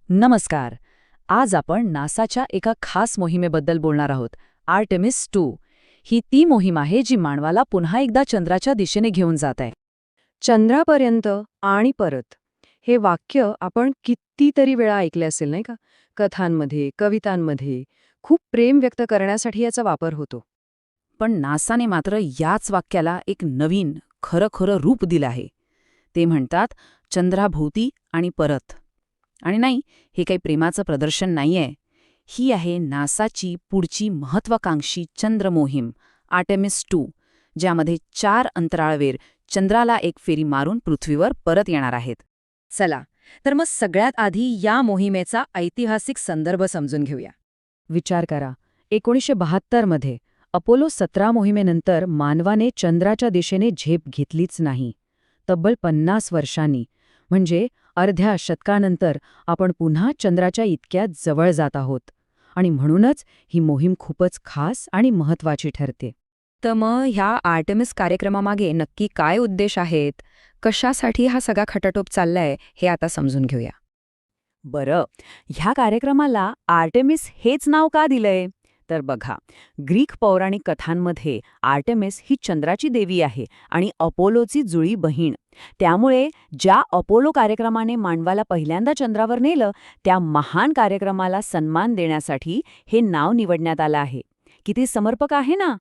नमस्कार. आज आपण नासाच्या एका खास मोहिमेबद्दल बोलणार आहोत, आर्टेमिस 2. ही ती मोहीम आहे जी मानवाला पुन्हा एकदा चंद्राच्या दिशेने घेऊन जात आहे. चंद्रापर्यंत आणि परत हे वाक्य आपण कितीतरी वेळा ऐकले असेल नाही का? कथांमध्ये, कवितांमध्ये खूप प्रेम व्यक्त करण्यासाठी याचा वापर होतो. पण नासाने मात्र याच वाक्याला एक नवीन, खरं रूप दिलं आहे. ते म्हणतात चंद्राभोवती आणि परत. आणि नाही, हे काही प्रेमाचं प्रदर्शन नाहीये. ही आहे नासाची पुढची महत्वाकांक्षी चंद्र मोहीम, आर्टेमिस 2, ज्यामध्ये 4 अंतराळवीर चंद्राला एक फेरी मारून पृथ्वीवर परत येणार आहेत. चला, तर मग सगळ्यात आधी या मोहिमेचा ऐतिहासिक संदर्भ समजून घेऊया. विचार करा, 1972 मध्ये अपोलो 17 मोहिमेनंतर मानवाने चंद्राच्या दिशेने झेप घेतलीच नाही. तब्बल 50 वर्षांनी, म्हणजे अर्ध्या शतकानंतर आपण पुन्हा चंद्राच्या इतक्या जवळ जात आहोत. आणि म्हणूनच ही मोहीम खूपच खास आणि महत्त्वाची ठरते. तर मग ह्या आर्टेमिस कार्यक्रमामागे नक्की काय उद्देश आहेत? कशासाठी हा सगळा खटाटोप चाललाय हे आता समजून घेऊया. बरं, ह्या कार्यक्रमाला आर्टेमिस हेच नाव का दिलंय? तर बघा, ग्रीक पौराणिक कथांमध्ये आर्टेमिस ही चंद्राची देवी आहे आणि अपोलोची जुळी बहीण. त्यामुळे ज्या अपोलो कार्यक्रमाने मानवाला पहिल्यांदा चंद्रावर नेलं, त्या महान कार्यक्रमाला सन्मान देण्यासाठी हे नाव निवडण्यात आलं आहे. किती समर्पक आहे ना?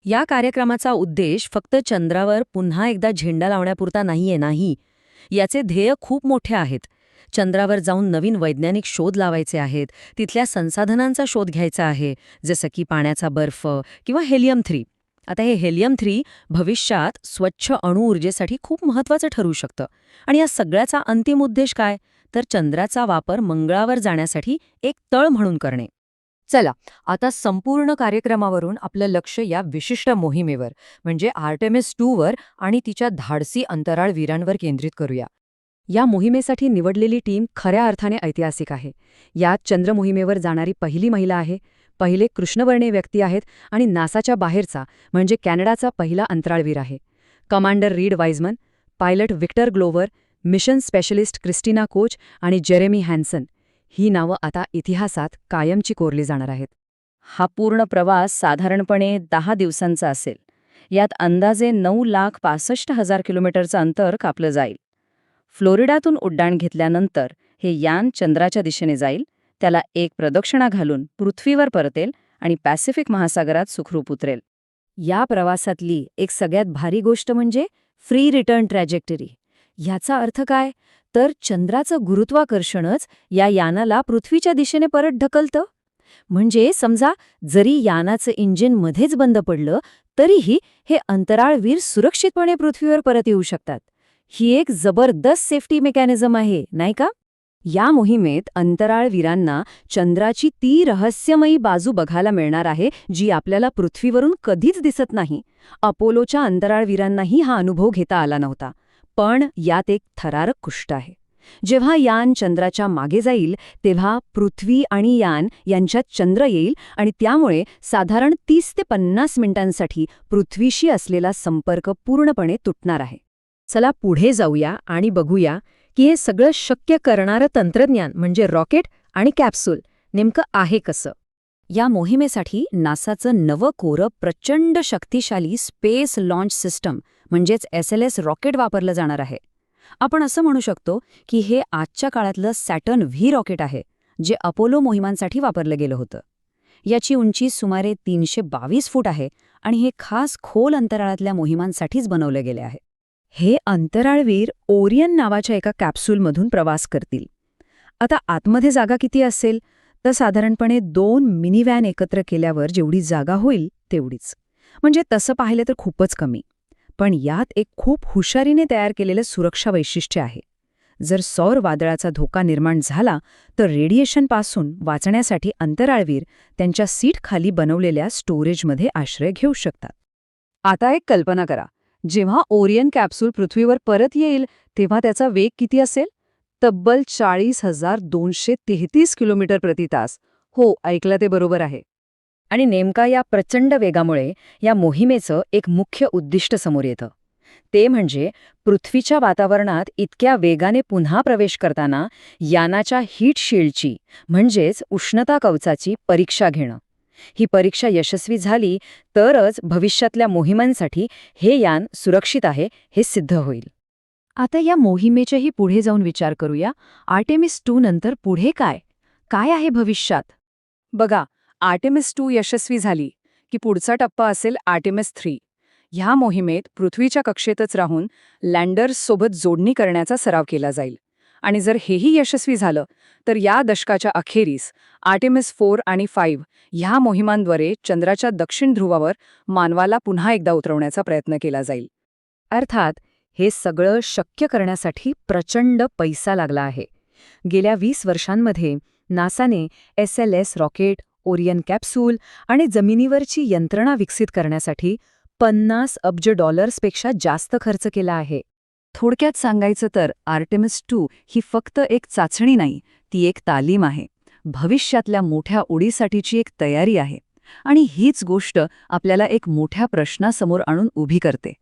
या कार्यक्रमाचा उद्देश फक्त चंद्रावर पुन्हा एकदा झेंडा लावण्यापुरता नाही. याचे ध्येय खूप मोठे आहेत. चंद्रावर जाऊन नवीन वैज्ञानिक शोध लावायचे आहेत, तिथल्या संसाधनांचा शोध घ्यायचा आहे, जसं की पाण्याचा बर्फ किंवा हेलियम 3. आता हे हेलियम 3 भविष्यात स्वच्छ अणुऊर्जेसाठी खूप महत्त्वाचं ठरू शकतं. आणि या सगळ्याचा अंतिम उद्देश काय? तर चंद्राचा वापर मंगळावर जाण्यासाठी एक तळ म्हणून करणे. चला, आता संपूर्ण कार्यक्रमावरून आपलं लक्ष या विशिष्ट मोहिमेवर म्हणजे आर्टेमिस 2 वर आणि तिच्या धाडसी अंतराळवीरांवर केंद्रित करूया. या मोहिमेसाठी निवडलेली टीम खऱ्या अर्थाने ऐतिहासिक आहे. यात चंद्र मोहिमेवर जाणारी पहिली महिला आहे, पहिले कृष्णवर्णीय व्यक्ती आहेत आणि नासाच्या बाहेरचा म्हणजे कॅनडाचा पहिला अंतराळवीर आहे. Commander Reid Wiseman, pilot Victor Glover, mission specialist Christina Koch आणि जेरेमी हॅन्सन ही नावं आता इतिहासात कायमची कोरली जाणार आहेत. हा पूर्ण प्रवास साधारणपणे 10 दिवसांचा असेल. यात अंदाजे 9,65,000 किलोमीटरचं अंतर कापलं जाईल. फ्लोरिडातून उड्डाण घेतल्यानंतर हे यान चंद्राच्या दिशेने जाईल, त्याला एक प्रदक्षिणा घालून पृथ्वीवर परतेल आणि पॅसिफिक महासागरात सुखरूप उतरेल. या प्रवासातली एक सगळ्यात भारी गोष्ट म्हणजे फ्री रिटर्न ट्रॅजेक्टरी. ह्याचा अर्थ काय? तर चंद्राचं गुरुत्वाकर्षणच या यानाला पृथ्वीच्या दिशेने परत ढकलतं. म्हणजे समजा, जरी यानाचं इंजिन मध्येच बंद पडलं, तरीही हे अंतराळवीर सुरक्षितपणे पृथ्वीवर परत येऊ शकतात. ही एक जबरदस्त सेफ्टी मेकॅनिझम आहे, नाही का? या मोहिमेत अंतराळवीरांना चंद्राची ती रहस्यमयी बाजू बघायला मिळणार आहे, जी आपल्याला पृथ्वीवरून कधीच दिसत नाही. अपोलोच्या अंतराळवीरांनाही हा अनुभव घेता आला नव्हता. पण यात एक थरारक गोष्ट आहे. जेव्हा यान चंद्राच्या मागे जाईल, तेव्हा पृथ्वी आणि यान यांच्यात चंद्र येईल आणि त्यामुळे साधारण 30 ते 50 मिनिटांसाठी पृथ्वीशी असलेला संपर्क पूर्णपणे तुटणार आहे. चला पुढे जाऊया आणि बघूया की हे सगळं शक्य करणारं तंत्रज्ञान म्हणजे रॉकेट आणि कॅप्सूल नेमकं आहे कसं. या मोहिमेसाठी नासाचं नवं कोरं प्रचंड शक्तिशाली स्पेस लॉन्च सिस्टम म्हणजेच SLS रॉकेट वापरलं जाणार आहे. आपण असं म्हणू शकतो की हे आजच्या काळातलं सॅटर्न व्ही रॉकेट आहे, जे अपोलो मोहिमांसाठी वापरलं गेलं होतं. याची उंची सुमारे 322 फूट आहे आणि हे खास खोल अंतराळातल्या मोहिमांसाठीच बनवलं गेले आहे. हे अंतराळवीर ओरियन नावाच्या एका कॅप्सूलमधून प्रवास करतील. आता आतमध्ये जागा किती असेल? तर साधारणपणे 2 मिनी व्हॅन एकत्र केल्यावर जेवढी जागा होईल तेवढीच. म्हणजे तसं पाहिलं तर खूपच कमी. पण यात एक खूप हुशारीने तयार केलेलं सुरक्षा वैशिष्ट्य आहे. जर सौर वादळाचा धोका निर्माण झाला तर रेडिएशनपासून वाचण्यासाठी अंतराळवीर त्यांच्या सीट खाली बनवलेल्या स्टोरेजमध्ये आश्रय घेऊ शकतात. आता एक कल्पना करा, जेव्हा ओरियन कॅप्सूल पृथ्वीवर परत येईल तेव्हा त्याचा वेग किती असेल? तब्बल 40,233 किलोमीटर प्रति तास. हो, ऐकलं ते बरोबर आहे. आणि नेमका या प्रचंड वेगामुळे या मोहिमेचं एक मुख्य उद्दिष्ट समोर येतं. ते म्हणजे पृथ्वीच्या वातावरणात इतक्या वेगाने पुन्हा प्रवेश करताना यानाच्या हीट शील्डची म्हणजेच उष्णता कवचाची परीक्षा घेणं. ही परीक्षा यशस्वी झाली तरच भविष्यातल्या मोहिमांसाठी हे यान सुरक्षित आहे हे सिद्ध होईल. आता या मोहिमेच्याही पुढे जाऊन विचार करूया. आर्टेमिस 2 नंतर पुढे काय? काय आहे भविष्यात? बघा, आर्टेमिस 2 यशस्वी झाली की पुढचा टप्पा असेल आर्टेमिस 3. ह्या मोहिमेत पृथ्वीच्या कक्षेतच राहून लँडर्ससोबत जोडणी करण्याचा सराव केला जाईल. आणि जर हेही यशस्वी झालं तर या दशकाच्या अखेरीस आर्टेमिस 4 आणि 5 ह्या मोहिमांद्वारे चंद्राच्या दक्षिण ध्रुवावर मानवाला पुन्हा एकदा उतरवण्याचा प्रयत्न केला जाईल. अर्थात हे सगळं शक्य करण्यासाठी प्रचंड पैसा लागला आहे. गेल्या 20 वर्षांमध्ये नासाने SLS रॉकेट, ओरियन कॅप्सूल आणि जमिनीवरची यंत्रणा विकसित करण्यासाठी $50 अब्ज पेक्षा जास्त खर्च केला आहे. थोडक्यात सांगायचं तर आर्टेमिस 2 ही फक्त एक चाचणी नाही, ती एक तालीम आहे. भविष्यातल्या मोठ्या उडीसाठीची एक तयारी आहे. आणि हीच गोष्ट आपल्याला एक मोठ्या प्रश्नासमोर आणून उभी करते.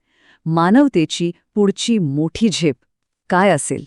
मानवतेची पुढची मोठी झेप काय असेल?